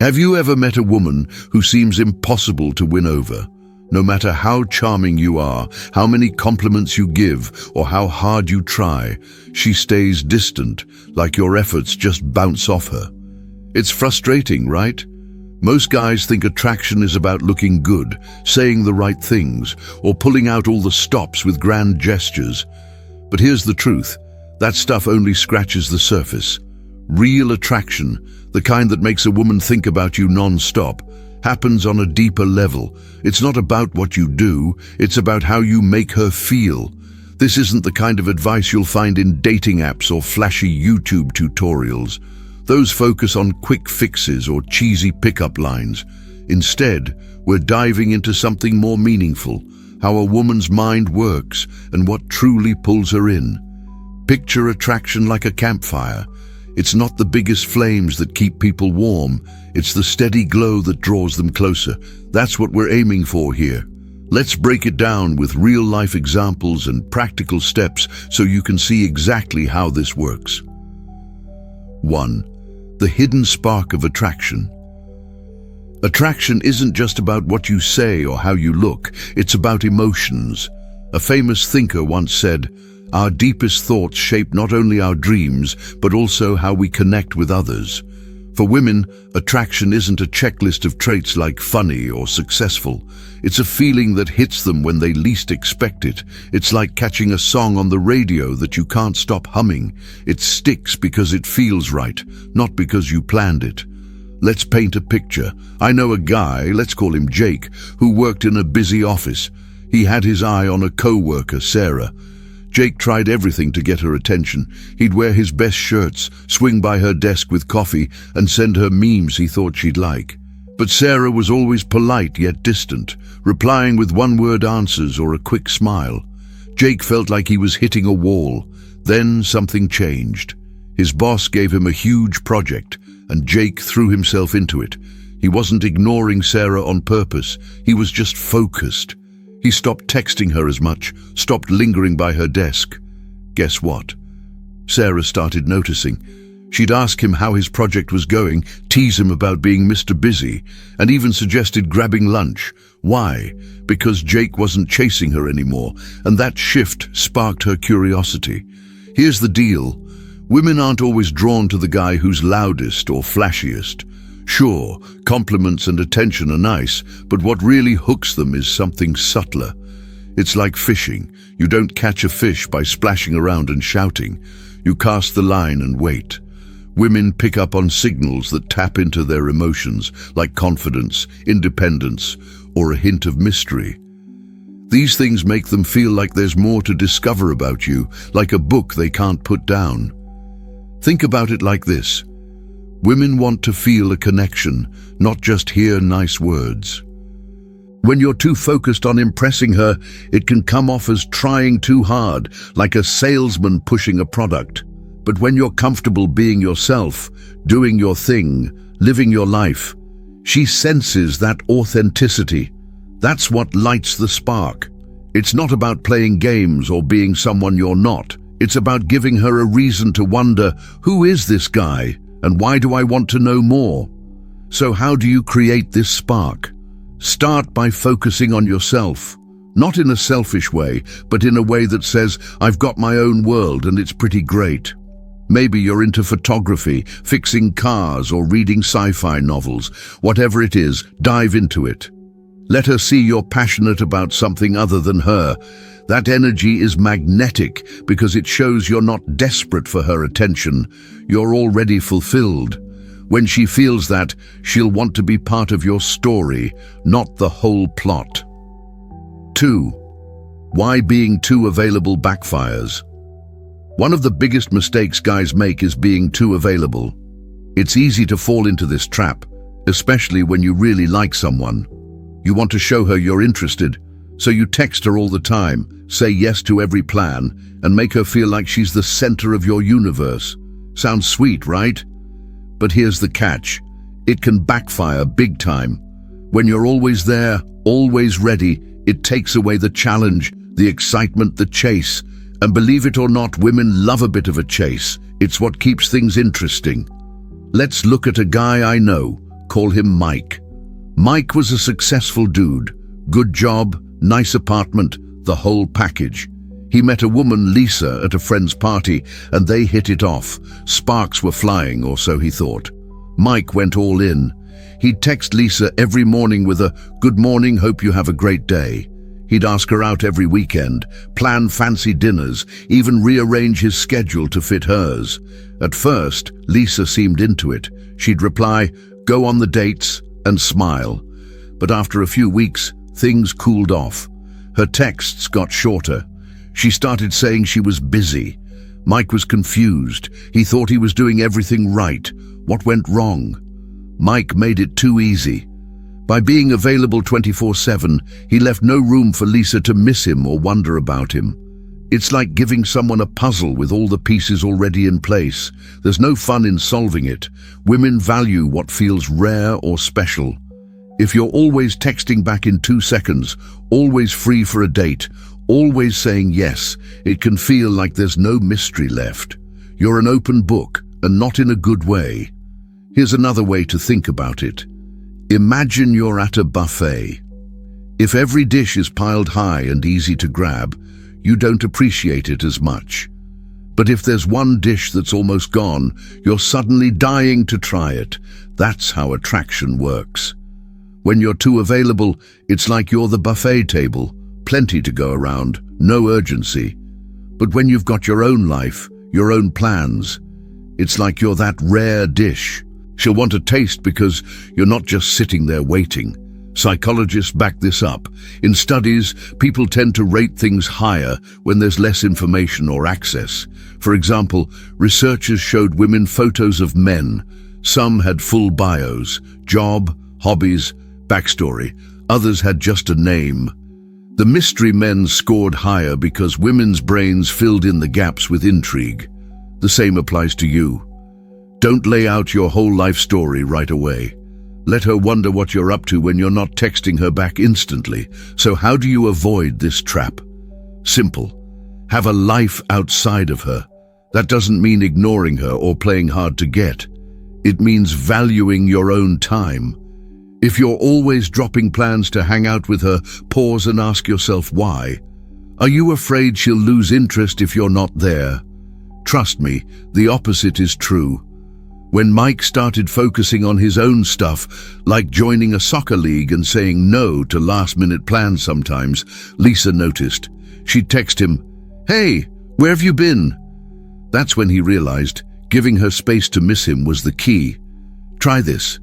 Have you ever met a woman who seems impossible to win over? No matter how charming you are, how many compliments you give, or how hard you try, she stays distant, like your efforts just bounce off her. It's frustrating, right? Most guys think attraction is about looking good, saying the right things, or pulling out all the stops with grand gestures. But here's the truth. That stuff only scratches the surface. Real attraction, the kind that makes a woman think about you non-stop, happens on a deeper level. It's not about what you do, it's about how you make her feel. This isn't the kind of advice you'll find in dating apps or flashy YouTube tutorials. Those focus on quick fixes or cheesy pickup lines. Instead, we're diving into something more meaningful, how a woman's mind works and what truly pulls her in. Picture attraction like a campfire. It's not the biggest flames that keep people warm, it's the steady glow that draws them closer. That's what we're aiming for here. Let's break it down with real-life examples and practical steps so you can see exactly how this works. 1. The hidden spark of attraction. Attraction isn't just about what you say or how you look, it's about emotions. A famous thinker once said, "Our deepest thoughts shape not only our dreams, but also how we connect with others." For women, attraction isn't a checklist of traits like funny or successful. It's a feeling that hits them when they least expect it. It's like catching a song on the radio that you can't stop humming. It sticks because it feels right, not because you planned it. Let's paint a picture. I know a guy, let's call him Jake, who worked in a busy office. He had his eye on a co-worker, Sarah. Jake tried everything to get her attention. He'd wear his best shirts, swing by her desk with coffee, and send her memes he thought she'd like. But Sarah was always polite yet distant, replying with one-word answers or a quick smile. Jake felt like he was hitting a wall. Then something changed. His boss gave him a huge project, and Jake threw himself into it. He wasn't ignoring Sarah on purpose. He was just focused. He stopped texting her as much, stopped lingering by her desk. Guess what? Sarah started noticing. She'd ask him how his project was going, tease him about being Mr. Busy, and even suggested grabbing lunch. Why? Because Jake wasn't chasing her anymore, and that shift sparked her curiosity. Here's the deal. Women aren't always drawn to the guy who's loudest or flashiest. Sure, compliments and attention are nice, but what really hooks them is something subtler. It's like fishing. You don't catch a fish by splashing around and shouting. You cast the line and wait. Women pick up on signals that tap into their emotions, like confidence, independence, or a hint of mystery. These things make them feel like there's more to discover about you, like a book they can't put down. Think about it like this. Women want to feel a connection, not just hear nice words. When you're too focused on impressing her, it can come off as trying too hard, like a salesman pushing a product. But when you're comfortable being yourself, doing your thing, living your life, she senses that authenticity. That's what lights the spark. It's not about playing games or being someone you're not. It's about giving her a reason to wonder, who is this guy? And why do I want to know more? So how do you create this spark? Start by focusing on yourself. Not in a selfish way, but in a way that says, I've got my own world and it's pretty great. Maybe you're into photography, fixing cars, or reading sci-fi novels. Whatever it is, dive into it. Let her see you're passionate about something other than her. That energy is magnetic because it shows you're not desperate for her attention. You're already fulfilled. When she feels that, she'll want to be part of your story, not the whole plot. 2. Why being too available backfires. One of the biggest mistakes guys make is being too available. It's easy to fall into this trap, especially when you really like someone. You want to show her you're interested, so you text her all the time, say yes to every plan, and make her feel like she's the center of your universe. Sounds sweet, right? But here's the catch. It can backfire big time. When you're always there, always ready, it takes away the challenge, the excitement, the chase. And believe it or not, women love a bit of a chase. It's what keeps things interesting. Let's look at a guy I know, Call him Mike. Mike was a successful dude. Good job, nice apartment, the whole package. He met a woman, Lisa, at a friend's party, and they hit it off. Sparks were flying, or so he thought. Mike went all in. He'd text Lisa every morning with a "Good morning, hope you have a great day." He'd ask her out every weekend, plan fancy dinners, even rearrange his schedule to fit hers. At first, Lisa seemed into it. She'd reply, "Go on the dates," and smile. But after a few weeks, things cooled off. Her texts got shorter. She started saying she was busy. Mike was confused. He thought he was doing everything right. What went wrong? Mike made it too easy. By being available 24/7, he left no room for Lisa to miss him or wonder about him. It's like giving someone a puzzle with all the pieces already in place. There's no fun in solving it. Women value what feels rare or special. If you're always texting back in 2 seconds, always free for a date, always saying yes, it can feel like there's no mystery left. You're an open book, and not in a good way. Here's another way to think about it. Imagine you're at a buffet. If every dish is piled high and easy to grab, you don't appreciate it as much. But if there's one dish that's almost gone, you're suddenly dying to try it. That's how attraction works. When you're too available, it's like you're the buffet table. Plenty to go around, no urgency. But when you've got your own life, your own plans, it's like you're that rare dish. She'll want a taste because you're not just sitting there waiting. Psychologists back this up. In studies, people tend to rate things higher when there's less information or access. For example, researchers showed women photos of men. Some had full bios, job, hobbies, backstory. Others had just a name. The mystery men scored higher because women's brains filled in the gaps with intrigue. The same applies to you. Don't lay out your whole life story right away. Let her wonder what you're up to when you're not texting her back instantly. So how do you avoid this trap? Simple. Have a life outside of her. That doesn't mean ignoring her or playing hard to get. It means valuing your own time. If you're always dropping plans to hang out with her, pause and ask yourself why. Are you afraid she'll lose interest if you're not there? Trust me, the opposite is true. When Mike started focusing on his own stuff, like joining a soccer league and saying no to last-minute plans sometimes, Lisa noticed. She'd text him, "Hey, where have you been?" That's when he realized giving her space to miss him was the key. Try this.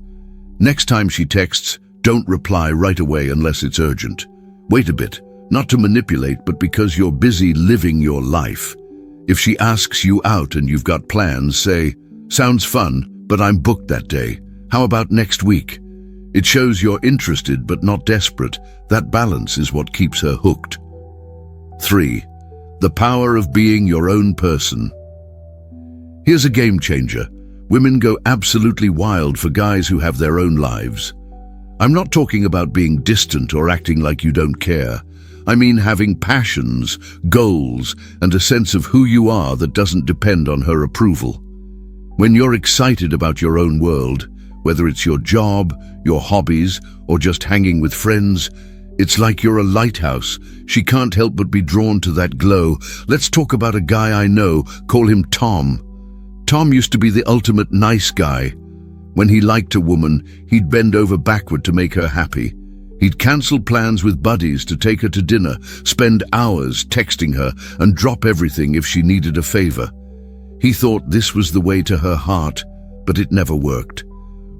Next time she texts, don't reply right away unless it's urgent. Wait a bit, not to manipulate, but because you're busy living your life. If she asks you out and you've got plans, say, "Sounds fun, but I'm booked that day. How about next week?" It shows you're interested but not desperate. That balance is what keeps her hooked. 3. The power of being your own person. Here's a game changer. Women go absolutely wild for guys who have their own lives. I'm not talking about being distant or acting like you don't care. I mean having passions, goals, and a sense of who you are that doesn't depend on her approval. When you're excited about your own world, whether it's your job, your hobbies, or just hanging with friends, it's like you're a lighthouse. She can't help but be drawn to that glow. Let's talk about a guy I know. Call him Tom. Tom used to be the ultimate nice guy. When he liked a woman, he'd bend over backward to make her happy. He'd cancel plans with buddies to take her to dinner, spend hours texting her, and drop everything if she needed a favor. He thought this was the way to her heart, but it never worked.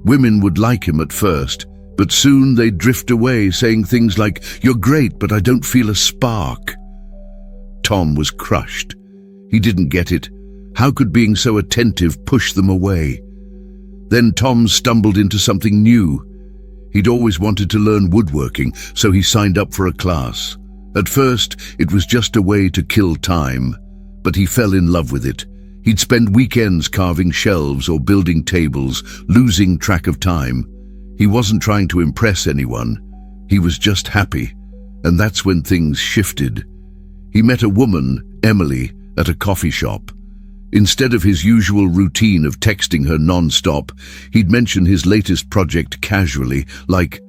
Women would like him at first, but soon they'd drift away, saying things like, "You're great, but I don't feel a spark." Tom was crushed. He didn't get it. How could being so attentive push them away? Then Tom stumbled into something new. He'd always wanted to learn woodworking, so he signed up for a class. At first, it was just a way to kill time, but he fell in love with it. He'd spend weekends carving shelves or building tables, losing track of time. He wasn't trying to impress anyone. He was just happy. And that's when things shifted. He met a woman, Emily, at a coffee shop. Instead of his usual routine of texting her non-stop, he'd mention his latest project casually, like,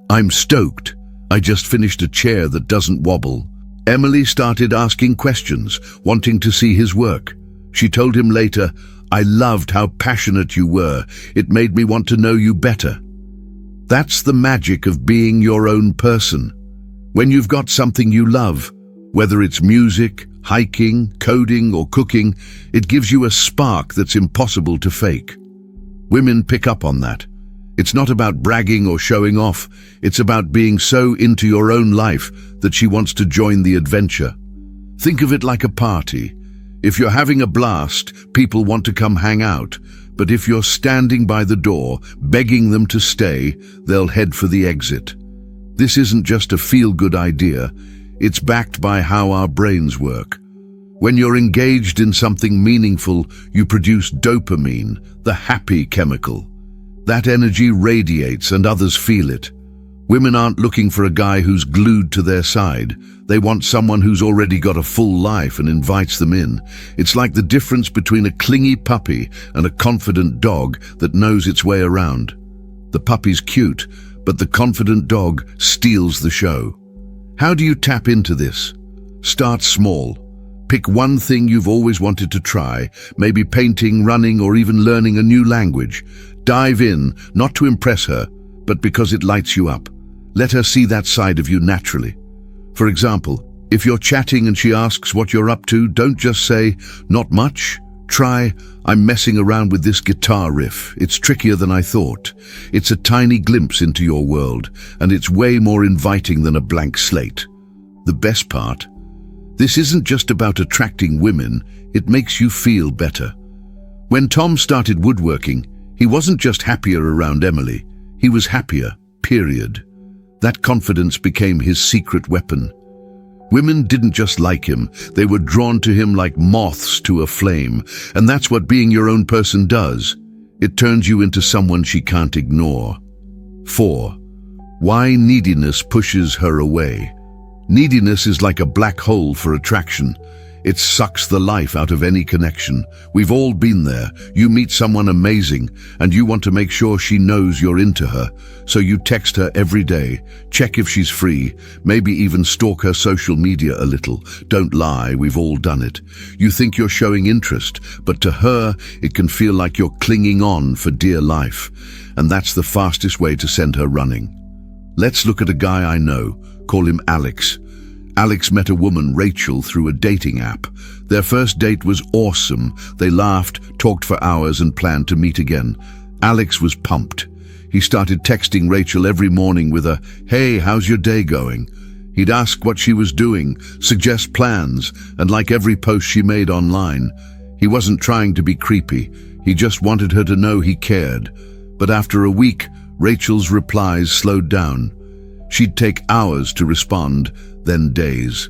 "I'm stoked. I just finished a chair that doesn't wobble." Emily started asking questions, wanting to see his work. She told him later, "I loved how passionate you were. It made me want to know you better." That's the magic of being your own person. When you've got something you love, whether it's music, hiking, coding, or cooking, it gives you a spark that's impossible to fake. Women pick up on that. It's not about bragging or showing off. It's about being so into your own life that she wants to join the adventure. Think of it like a party. If you're having a blast, people want to come hang out. But if you're standing by the door, begging them to stay, they'll head for the exit. This isn't just a feel-good idea. It's backed by how our brains work. When you're engaged in something meaningful, you produce dopamine, the happy chemical. That energy radiates and others feel it. Women aren't looking for a guy who's glued to their side. They want someone who's already got a full life and invites them in. It's like the difference between a clingy puppy and a confident dog that knows its way around. The puppy's cute, but the confident dog steals the show. How do you tap into this? Start small. Pick one thing you've always wanted to try, maybe painting, running, or even learning a new language. Dive in, not to impress her, but because it lights you up. Let her see that side of you naturally. For example, if you're chatting and she asks what you're up to, don't just say, "Not much." Try, "I'm messing around with this guitar riff. It's trickier than I thought." It's a tiny glimpse into your world, and it's way more inviting than a blank slate. The best part? This isn't just about attracting women, it makes you feel better. When Tom started woodworking, he wasn't just happier around Emily, he was happier, period. That confidence became his secret weapon. Women didn't just like him, they were drawn to him like moths to a flame, and that's what being your own person does. It turns you into someone she can't ignore. 4. Why neediness pushes her away. Neediness is like a black hole for attraction. It sucks the life out of any connection. We've all been there. You meet someone amazing, and you want to make sure she knows you're into her. So you text her every day, check if she's free, maybe even stalk her social media a little. Don't lie, we've all done it. You think you're showing interest, but to her, it can feel like you're clinging on for dear life. And that's the fastest way to send her running. Let's look at a guy I know. Call him Alex. Alex met a woman, Rachel, through a dating app. Their first date was awesome. They laughed, talked for hours, and planned to meet again. Alex was pumped. He started texting Rachel every morning with a, "Hey, how's your day going?" He'd ask what she was doing, suggest plans, and like every post she made online. He wasn't trying to be creepy. He just wanted her to know he cared. But after a week, Rachel's replies slowed down. She'd take hours to respond, then days.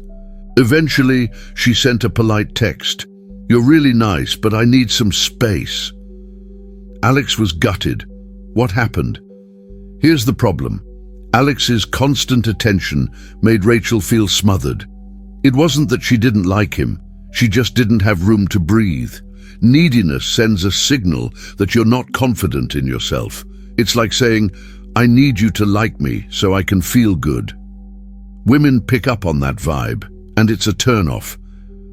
Eventually, she sent a polite text. "You're really nice, but I need some space." Alex was gutted. What happened? Here's the problem. Alex's constant attention made Rachel feel smothered. It wasn't that she didn't like him. She just didn't have room to breathe. Neediness sends a signal that you're not confident in yourself. It's like saying, "I need you to like me so I can feel good." Women pick up on that vibe, and it's a turn-off.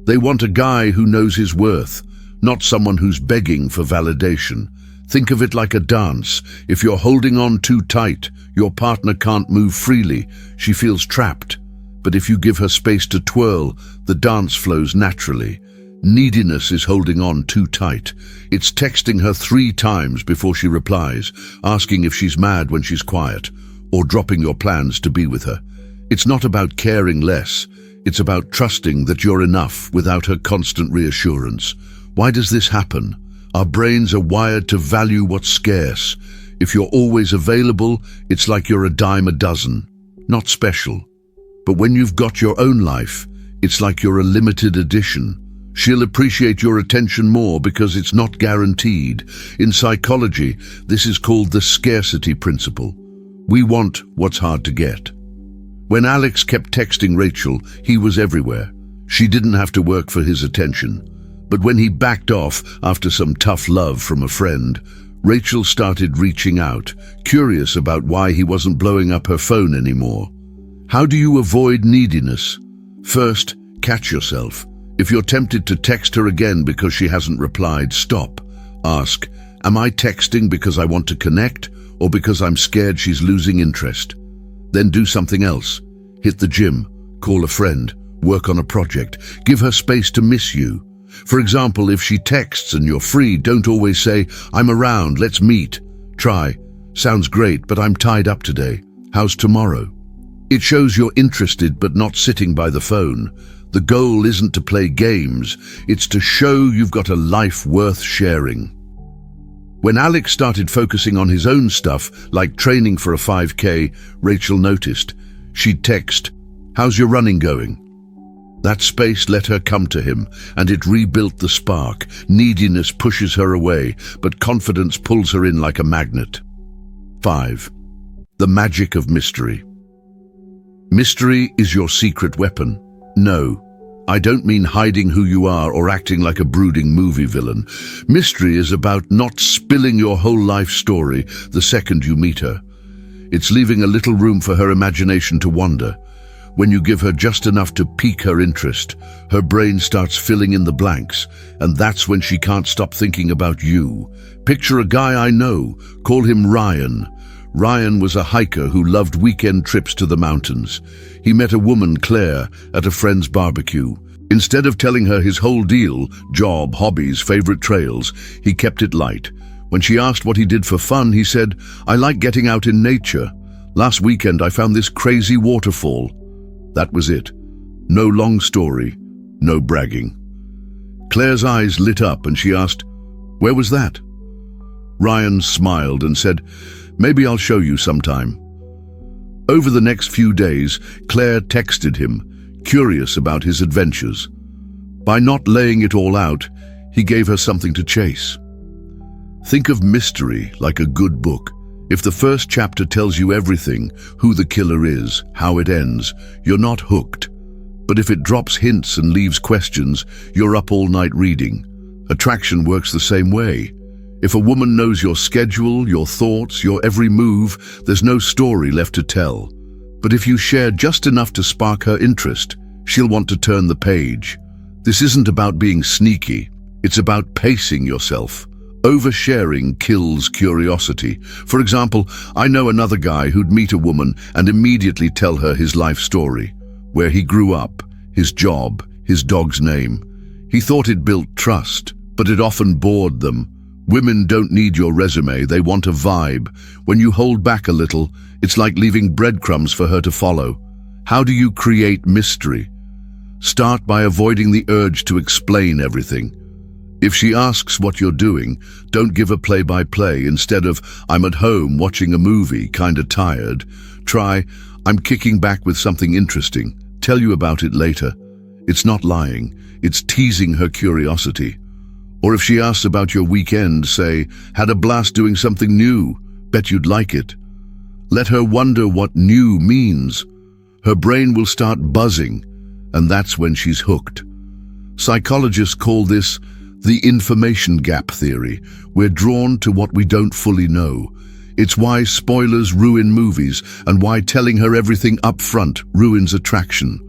They want a guy who knows his worth, not someone who's begging for validation. Think of it like a dance. If you're holding on too tight, your partner can't move freely. She feels trapped. But if you give her space to twirl, the dance flows naturally. Neediness is holding on too tight. It's texting her 3 times before she replies, asking if she's mad when she's quiet, or dropping your plans to be with her. It's not about caring less. It's about trusting that you're enough without her constant reassurance. Why does this happen? Our brains are wired to value what's scarce. If you're always available, it's like you're a dime a dozen. Not special. But when you've got your own life, it's like you're a limited edition. She'll appreciate your attention more because it's not guaranteed. In psychology, this is called the scarcity principle. We want what's hard to get. When Alex kept texting Rachel, he was everywhere. She didn't have to work for his attention. But when he backed off after some tough love from a friend, Rachel started reaching out, curious about why he wasn't blowing up her phone anymore. How do you avoid neediness? First, catch yourself. If you're tempted to text her again because she hasn't replied, stop. Ask, am I texting because I want to connect or because I'm scared she's losing interest? Then do something else. Hit the gym, call a friend, work on a project, give her space to miss you. For example, if she texts and you're free, don't always say, I'm around, let's meet. Try, sounds great, but I'm tied up today. How's tomorrow? It shows you're interested but not sitting by the phone. The goal isn't to play games, it's to show you've got a life worth sharing. When Alex started focusing on his own stuff, like training for a 5K, Rachel noticed. She'd text, how's your running going? That space let her come to him, and it rebuilt the spark. Neediness pushes her away, but confidence pulls her in like a magnet. 5. The magic of mystery. Mystery is your secret weapon. No, I don't mean hiding who you are or acting like a brooding movie villain. Mystery is about not spilling your whole life story the second you meet her. It's leaving a little room for her imagination to wander. When you give her just enough to pique her interest, her brain starts filling in the blanks, and that's when she can't stop thinking about you. Picture a guy I know, call him Ryan. Ryan was a hiker who loved weekend trips to the mountains. He met a woman, Claire, at a friend's barbecue. Instead of telling her his whole deal, job, hobbies, favorite trails, he kept it light. When she asked what he did for fun, he said, I like getting out in nature. Last weekend I found this crazy waterfall. That was it. No long story, no bragging. Claire's eyes lit up and she asked, where was that? Ryan smiled and said, maybe I'll show you sometime. Over the next few days, Claire texted him, curious about his adventures. By not laying it all out, he gave her something to chase. Think of mystery like a good book. If the first chapter tells you everything, who the killer is, how it ends, you're not hooked. But if it drops hints and leaves questions, you're up all night reading. Attraction works the same way. If a woman knows your schedule, your thoughts, your every move, there's no story left to tell. But if you share just enough to spark her interest, she'll want to turn the page. This isn't about being sneaky. It's about pacing yourself. Oversharing kills curiosity. For example, I know another guy who'd meet a woman and immediately tell her his life story, where he grew up, his job, his dog's name. He thought it built trust, but it often bored them. Women don't need your resume, they want a vibe. When you hold back a little, it's like leaving breadcrumbs for her to follow. How do you create mystery? Start by avoiding the urge to explain everything. If she asks what you're doing, don't give a play-by-play. Instead of, I'm at home watching a movie, kinda tired, try, I'm kicking back with something interesting. Tell you about it later. It's not lying, it's teasing her curiosity. Or if she asks about your weekend, say, had a blast doing something new, bet you'd like it. Let her wonder what new means. Her brain will start buzzing, and that's when she's hooked. Psychologists call this the information gap theory. We're drawn to what we don't fully know. It's why spoilers ruin movies and why telling her everything up front ruins attraction.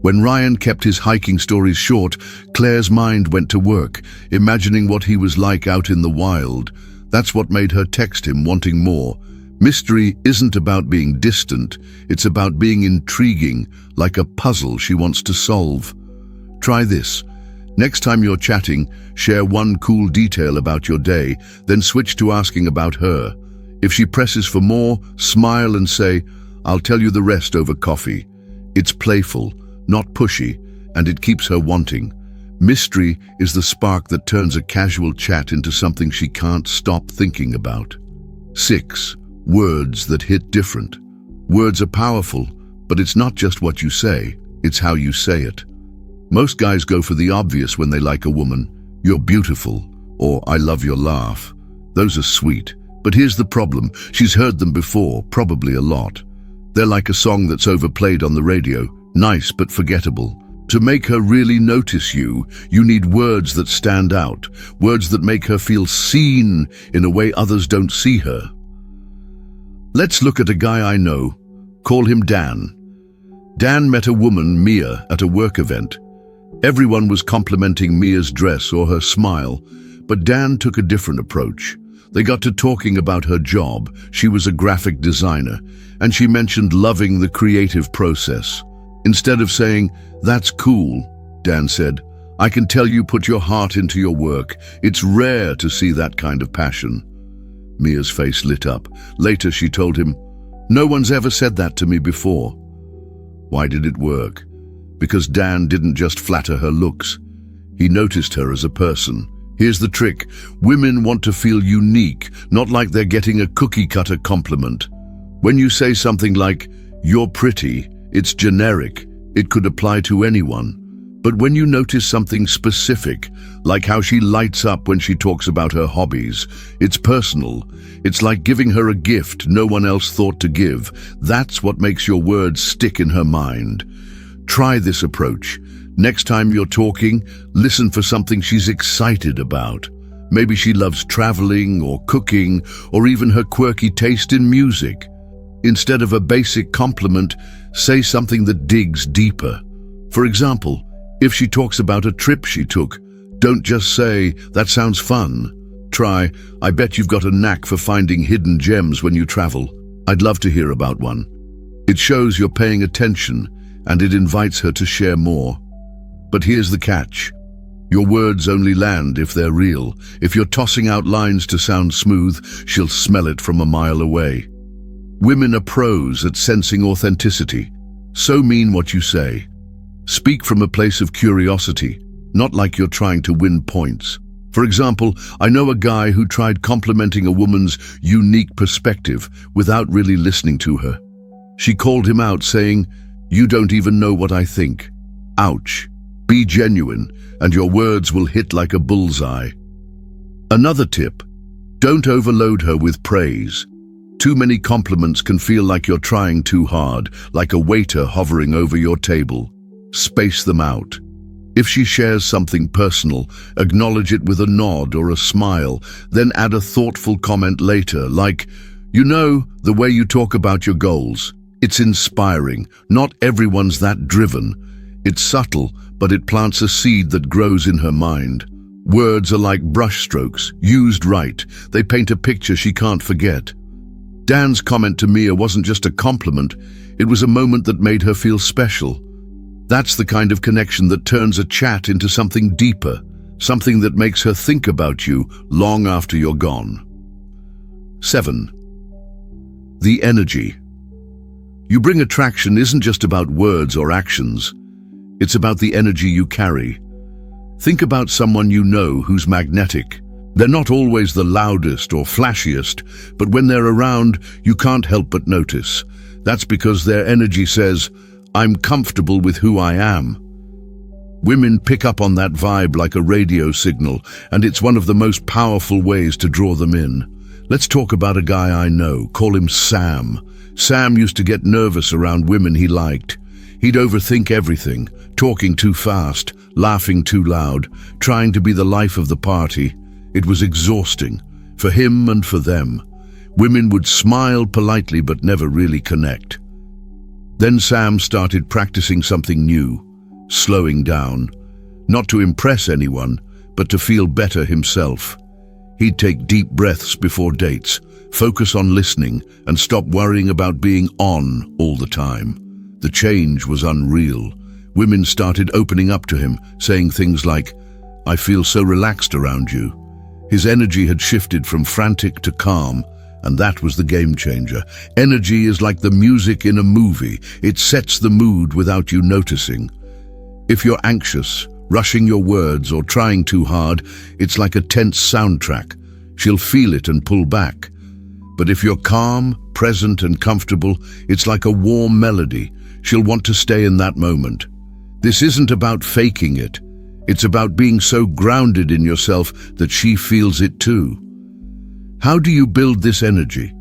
When Ryan kept his hiking stories short, Claire's mind went to work, imagining what he was like out in the wild. That's what made her text him, wanting more. Mystery isn't about being distant, it's about being intriguing, like a puzzle she wants to solve. Try this. Next time you're chatting, share one cool detail about your day, then switch to asking about her. If she presses for more, smile and say, I'll tell you the rest over coffee. It's playful, not pushy, and it keeps her wanting. Mystery is the spark that turns a casual chat into something she can't stop thinking about. 6. Words that hit different. Words are powerful, but it's not just what you say, it's how you say it. Most guys go for the obvious when they like a woman. You're beautiful, or I love your laugh. Those are sweet, but here's the problem. She's heard them before, probably a lot. They're like a song that's overplayed on the radio. Nice but forgettable. To make her really notice you, you need words that stand out, words that make her feel seen in a way others don't see her. Let's look at a guy I know. Call him Dan. Dan met a woman, Mia, at a work event. Everyone was complimenting Mia's dress or her smile, but Dan took a different approach. They got to talking about her job. She was a graphic designer, and she mentioned loving the creative process. Instead of saying, "That's cool," Dan said, "I can tell you put your heart into your work. It's rare to see that kind of passion." Mia's face lit up. Later she told him, "No one's ever said that to me before." Why did it work? Because Dan didn't just flatter her looks. He noticed her as a person. Here's the trick. Women want to feel unique, not like they're getting a cookie-cutter compliment. When you say something like, "You're pretty," it's generic. It could apply to anyone. But when you notice something specific, like how she lights up when she talks about her hobbies, it's personal. It's like giving her a gift no one else thought to give. That's what makes your words stick in her mind. Try this approach. Next time you're talking, listen for something she's excited about. Maybe she loves traveling or cooking, or even her quirky taste in music. Instead of a basic compliment, say something that digs deeper. For example, if she talks about a trip she took, don't just say, "That sounds fun." Try, "I bet you've got a knack for finding hidden gems when you travel. I'd love to hear about one." It shows you're paying attention, and it invites her to share more. But here's the catch. Your words only land if they're real. If you're tossing out lines to sound smooth, she'll smell it from a mile away. Women are pros at sensing authenticity. So mean what you say. Speak from a place of curiosity, not like you're trying to win points. For example, I know a guy who tried complimenting a woman's unique perspective without really listening to her. She called him out saying, "You don't even know what I think." Ouch. Be genuine, and your words will hit like a bullseye. Another tip, don't overload her with praise. Too many compliments can feel like you're trying too hard, like a waiter hovering over your table. Space them out. If she shares something personal, acknowledge it with a nod or a smile, then add a thoughtful comment later, like, "You know, the way you talk about your goals. It's inspiring. Not everyone's that driven." It's subtle, but it plants a seed that grows in her mind. Words are like brushstrokes. Used right, they paint a picture she can't forget. Dan's comment to Mia wasn't just a compliment, it was a moment that made her feel special. That's the kind of connection that turns a chat into something deeper, something that makes her think about you long after you're gone. 7. The energy. You bring attraction isn't just about words or actions. It's about the energy you carry. Think about someone you know who's magnetic. They're not always the loudest or flashiest, but when they're around, you can't help but notice. That's because their energy says, "I'm comfortable with who I am." Women pick up on that vibe like a radio signal, and it's one of the most powerful ways to draw them in. Let's talk about a guy I know. Call him Sam. Sam used to get nervous around women he liked. He'd overthink everything, talking too fast, laughing too loud, trying to be the life of the party. It was exhausting, for him and for them. Women would smile politely but never really connect. Then Sam started practicing something new, slowing down, not to impress anyone, but to feel better himself. He'd take deep breaths before dates, focus on listening, and stop worrying about being on all the time. The change was unreal. Women started opening up to him, saying things like, "I feel so relaxed around you." His energy had shifted from frantic to calm, and that was the game changer. Energy is like the music in a movie. It sets the mood without you noticing. If you're anxious, rushing your words, or trying too hard, it's like a tense soundtrack. She'll feel it and pull back. But if you're calm, present, and comfortable, it's like a warm melody. She'll want to stay in that moment. This isn't about faking it. It's about being so grounded in yourself that she feels it too. How do you build this energy?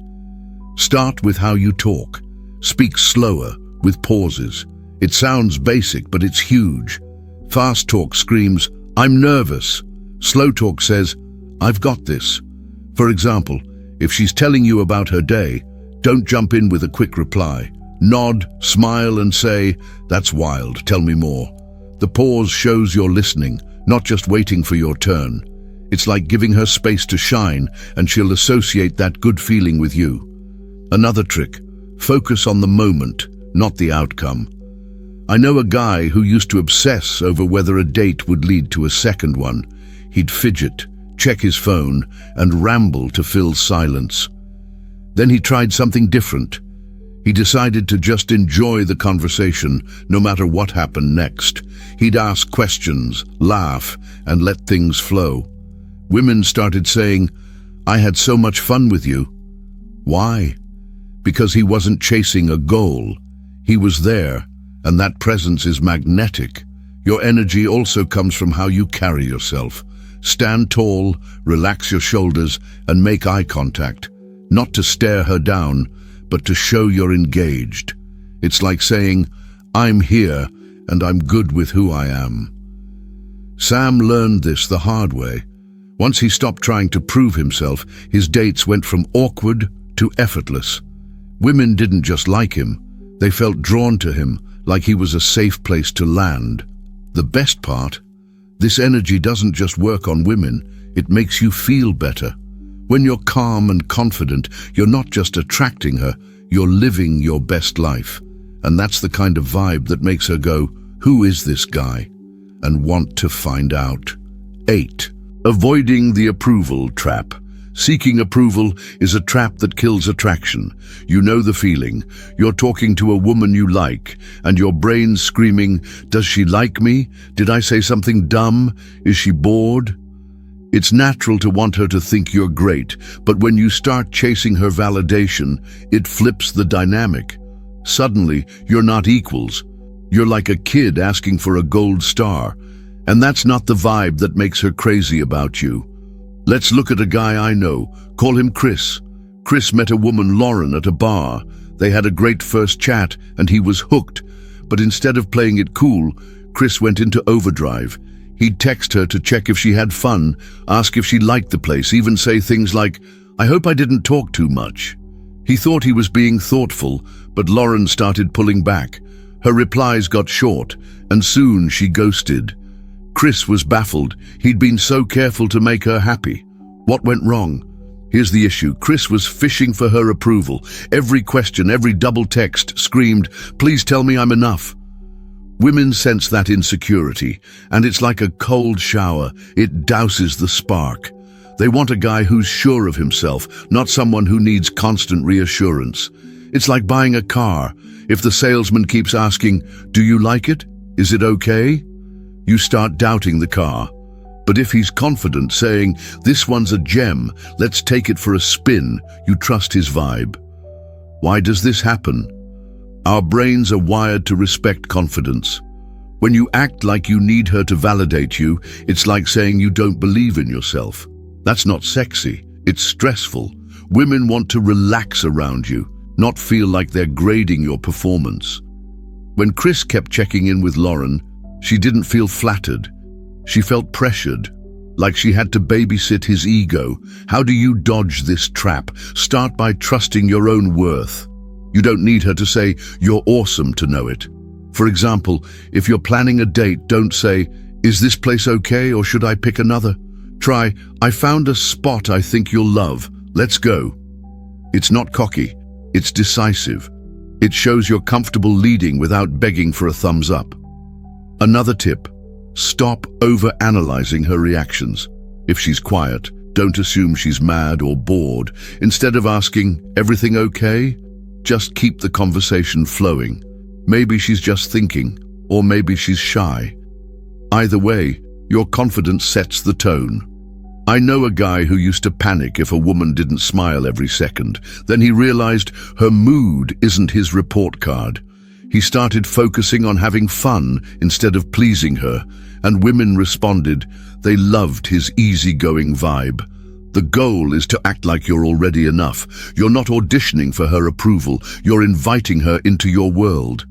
Start with how you talk. Speak slower, with pauses. It sounds basic, but it's huge. Fast talk screams, "I'm nervous." Slow talk says, "I've got this." For example, if she's telling you about her day, don't jump in with a quick reply. Nod, smile, and say, "That's wild, tell me more." The pause shows you're listening, not just waiting for your turn. It's like giving her space to shine, and she'll associate that good feeling with you. Another trick, focus on the moment, not the outcome. I know a guy who used to obsess over whether a date would lead to a second one. He'd fidget, check his phone, and ramble to fill silence. Then he tried something different. He decided to just enjoy the conversation, no matter what happened next. He'd ask questions, laugh, and let things flow. Women started saying, "I had so much fun with you." Why? Because he wasn't chasing a goal. He was there, and that presence is magnetic. Your energy also comes from how you carry yourself. Stand tall, relax your shoulders, and make eye contact. Not to stare her down, but to show you're engaged. It's like saying, "I'm here, and I'm good with who I am." Sam learned this the hard way. Once he stopped trying to prove himself, his dates went from awkward to effortless. Women didn't just like him, they felt drawn to him, like he was a safe place to land. The best part? This energy doesn't just work on women, it makes you feel better. When you're calm and confident, you're not just attracting her, you're living your best life. And that's the kind of vibe that makes her go, "Who is this guy?" and want to find out. 8. Avoiding the approval trap. Seeking approval is a trap that kills attraction. You know the feeling. You're talking to a woman you like, and your brain's screaming, "Does she like me? Did I say something dumb? Is she bored?" It's natural to want her to think you're great, but when you start chasing her validation, it flips the dynamic. Suddenly, you're not equals. You're like a kid asking for a gold star, and that's not the vibe that makes her crazy about you. Let's look at a guy I know. Call him Chris. Chris met a woman, Lauren, at a bar. They had a great first chat, and he was hooked. But instead of playing it cool, Chris went into overdrive. He'd text her to check if she had fun, ask if she liked the place, even say things like, "I hope I didn't talk too much." He thought he was being thoughtful, but Lauren started pulling back. Her replies got short, and soon she ghosted. Chris was baffled. He'd been so careful to make her happy. What went wrong? Here's the issue. Chris was fishing for her approval. Every question, every double text screamed, "Please tell me I'm enough." Women sense that insecurity, and it's like a cold shower. It douses the spark. They want a guy who's sure of himself, not someone who needs constant reassurance. It's like buying a car. If the salesman keeps asking, "Do you like it? Is it okay?" you start doubting the car. But if he's confident, saying, "This one's a gem, let's take it for a spin," you trust his vibe. Why does this happen? Our brains are wired to respect confidence. When you act like you need her to validate you, it's like saying you don't believe in yourself. That's not sexy, it's stressful. Women want to relax around you, not feel like they're grading your performance. When Chris kept checking in with Lauren, she didn't feel flattered. She felt pressured, like she had to babysit his ego. How do you dodge this trap? Start by trusting your own worth. You don't need her to say, "You're awesome," to know it. For example, if you're planning a date, don't say, "Is this place okay or should I pick another?" Try, "I found a spot I think you'll love. Let's go." It's not cocky, it's decisive. It shows you're comfortable leading without begging for a thumbs up. Another tip, stop over-analyzing her reactions. If she's quiet, don't assume she's mad or bored. Instead of asking, "Everything okay?" just keep the conversation flowing. Maybe she's just thinking, or maybe she's shy. Either way, your confidence sets the tone. I know a guy who used to panic if a woman didn't smile every second. Then he realized her mood isn't his report card. He started focusing on having fun instead of pleasing her, and women responded. They loved his easygoing vibe. The goal is to act like you're already enough. You're not auditioning for her approval, you're inviting her into your world.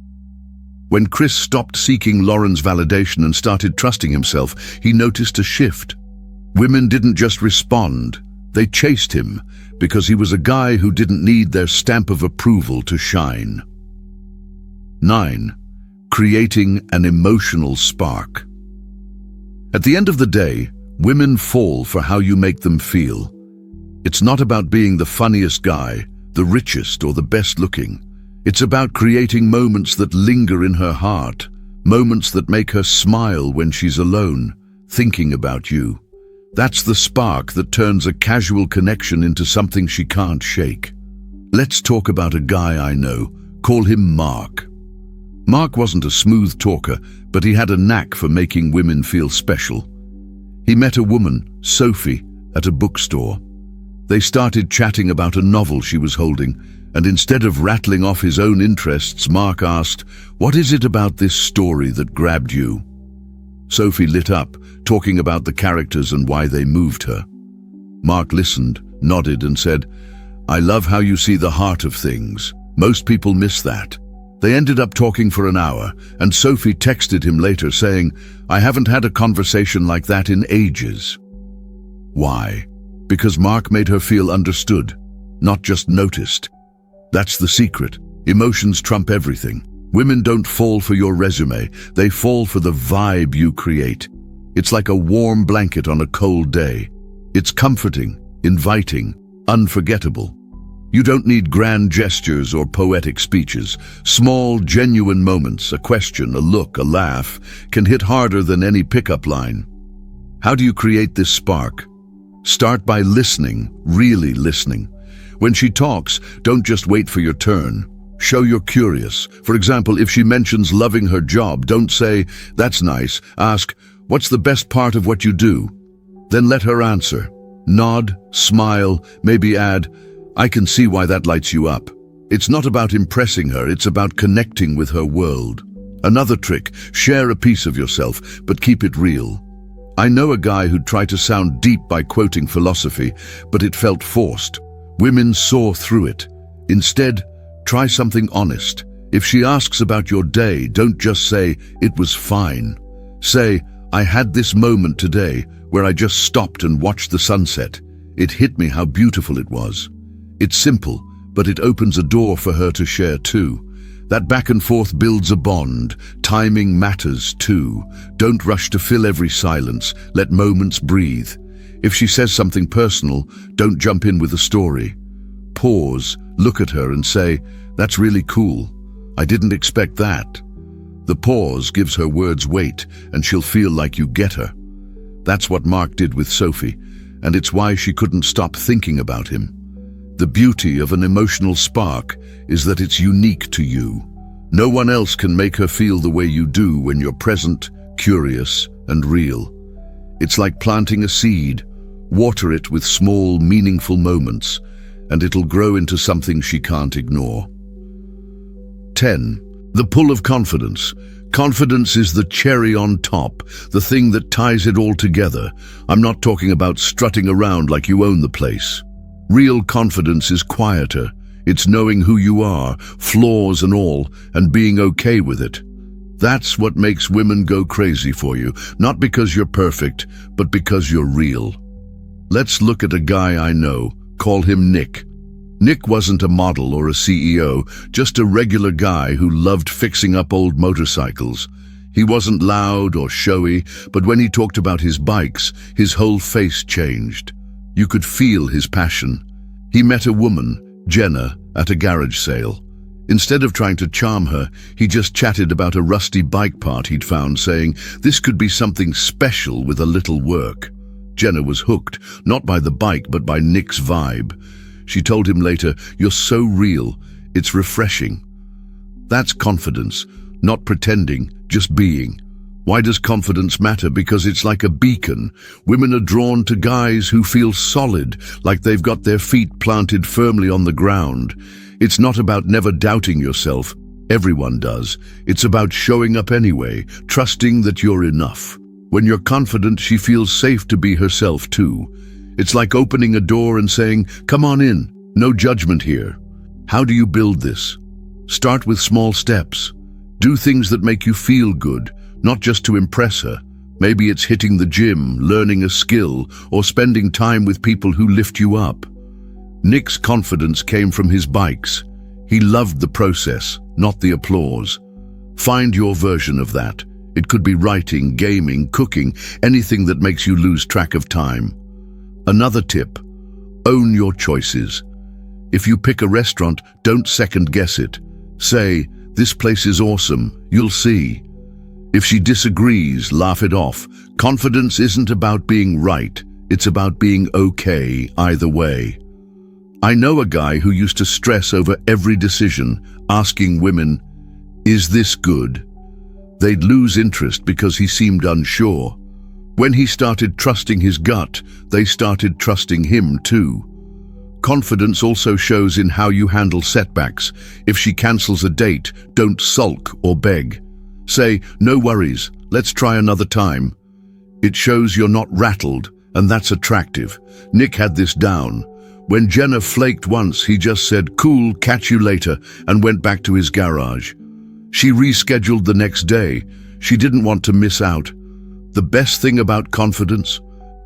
When Chris stopped seeking Lauren's validation and started trusting himself, he noticed a shift. Women didn't just respond, they chased him, because he was a guy who didn't need their stamp of approval to shine. 9. Creating an emotional spark. At the end of the day, women fall for how you make them feel. It's not about being the funniest guy, the richest, or the best looking. It's about creating moments that linger in her heart, moments that make her smile when she's alone, thinking about you. That's the spark that turns a casual connection into something she can't shake. Let's talk about a guy I know. Call him Mark. Mark wasn't a smooth talker, but he had a knack for making women feel special. He met a woman, Sophie, at a bookstore. They started chatting about a novel she was holding, and instead of rattling off his own interests, Mark asked, "What is it about this story that grabbed you?" Sophie lit up, talking about the characters and why they moved her. Mark listened, nodded, and said, "I love how you see the heart of things. Most people miss that." They ended up talking for an hour, and Sophie texted him later saying, "I haven't had a conversation like that in ages." Why? Because Mark made her feel understood, not just noticed. That's the secret. Emotions trump everything. Women don't fall for your resume, they fall for the vibe you create. It's like a warm blanket on a cold day. It's comforting, inviting, unforgettable. You don't need grand gestures or poetic speeches. Small, genuine moments, a question, a look, a laugh, can hit harder than any pickup line. How do you create this spark? Start by listening, really listening. When she talks, don't just wait for your turn. Show you're curious. For example, if she mentions loving her job, don't say, "That's nice." Ask, "What's the best part of what you do?" Then let her answer. Nod, smile, maybe add, "I can see why that lights you up." It's not about impressing her, it's about connecting with her world. Another trick, share a piece of yourself, but keep it real. I know a guy who'd try to sound deep by quoting philosophy, but it felt forced. Women saw through it. Instead, try something honest. If she asks about your day, don't just say, "It was fine." Say, "I had this moment today where I just stopped and watched the sunset. It hit me how beautiful it was." It's simple, but it opens a door for her to share too. That back and forth builds a bond. Timing matters too. Don't rush to fill every silence. Let moments breathe. If she says something personal, don't jump in with a story. Pause, look at her and say, "That's really cool. I didn't expect that." The pause gives her words weight, and she'll feel like you get her. That's what Mark did with Sophie, and it's why she couldn't stop thinking about him. The beauty of an emotional spark is that it's unique to you. No one else can make her feel the way you do when you're present, curious, and real. It's like planting a seed. Water it with small, meaningful moments, and it'll grow into something she can't ignore. 10. The pull of confidence. Confidence is the cherry on top, the thing that ties it all together. I'm not talking about strutting around like you own the place. Real confidence is quieter. It's knowing who you are, flaws and all, and being okay with it. That's what makes women go crazy for you, not because you're perfect, but because you're real. Let's look at a guy I know. Call him Nick. Nick wasn't a model or a CEO, just a regular guy who loved fixing up old motorcycles. He wasn't loud or showy, but when he talked about his bikes, his whole face changed. You could feel his passion. He met a woman, Jenna, at a garage sale. Instead of trying to charm her, he just chatted about a rusty bike part he'd found, saying, "This could be something special with a little work." Jenna was hooked, not by the bike, but by Nick's vibe. She told him later, "You're so real, it's refreshing." That's confidence, not pretending, just being. Why does confidence matter? Because it's like a beacon. Women are drawn to guys who feel solid, like they've got their feet planted firmly on the ground. It's not about never doubting yourself. Everyone does. It's about showing up anyway, trusting that you're enough. When you're confident, she feels safe to be herself too. It's like opening a door and saying, "Come on in, no judgment here." How do you build this? Start with small steps. Do things that make you feel good, not just to impress her. Maybe it's hitting the gym, learning a skill, or spending time with people who lift you up. Nick's confidence came from his bikes. He loved the process, not the applause. Find your version of that. It could be writing, gaming, cooking, anything that makes you lose track of time. Another tip: own your choices. If you pick a restaurant, don't second-guess it. Say, "This place is awesome, you'll see." If she disagrees, laugh it off. Confidence isn't about being right, it's about being okay either way. I know a guy who used to stress over every decision, asking women, "Is this good?" They'd lose interest because he seemed unsure. When he started trusting his gut, they started trusting him too. Confidence also shows in how you handle setbacks. If she cancels a date, don't sulk or beg. Say, "No worries, let's try another time." It shows you're not rattled, and that's attractive. Nick had this down. When Jenna flaked once, he just said, "Cool, catch you later," and went back to his garage. She rescheduled the next day. She didn't want to miss out. The best thing about confidence?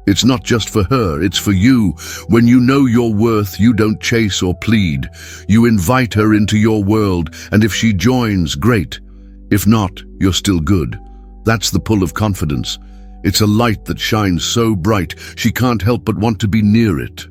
It's not just for her, it's for you. When you know your worth, you don't chase or plead. You invite her into your world, and if she joins, great. If not, you're still good. That's the pull of confidence. It's a light that shines so bright, she can't help but want to be near it.